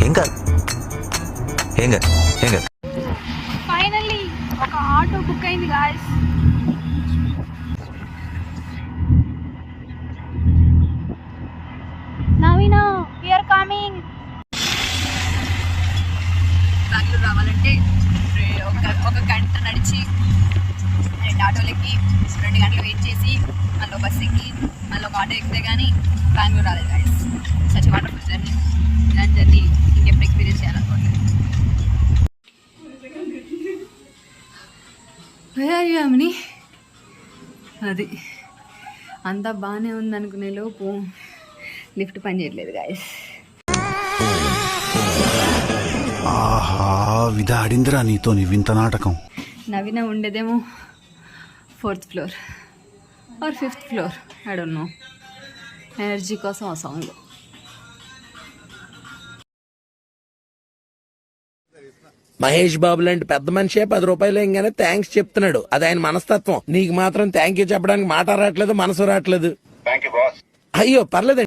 ఏం కాదు ఏం కాదు ఏం కాదు. ఫైనల్లీ ఒక ఆటో బుక్ అయింది guys. Naveena we are coming. Bengaluru రావాలంటే ఒక గంట నడిచి 2 ఆటోలకి 2 గంటలు వెయిట్ చేసి మళ్ళీ బస్ ఎక్కి మళ్ళీ ఒక ఆటో ఎక్కితే కానీ బెంగళూరు రాలేదు గాయస్. Such wonderful journey. ఇలాంటి జర్నీ ఇంకెప్పుడు ఎక్స్పీరియన్స్ చేయాలనుకోవట్లేదు. వేయామని అది అంతా బాగానే ఉందనుకునే లోపు లిఫ్ట్ పని చేయట్లేదు గాయస్. ఆహా విధాడిందిరా నీతో నీ వింత నాటకం. నవీన ఉండేదేమో 4th floor or 5th floor, I don't know. Energy కోసం ఆ సాంగ్. మహేష్ బాబు లాంటి పెద్ద మనిషే 10 రూపాయలు ఏంగానే థ్యాంక్స్ చెప్తున్నాడు. అది ఆయన మనస్తత్వం. నీకు మాత్రం థ్యాంక్ యూ చెప్పడానికి మాట రావట్లేదు, మనసు రావట్లేదు. అయ్యో పర్లేదు.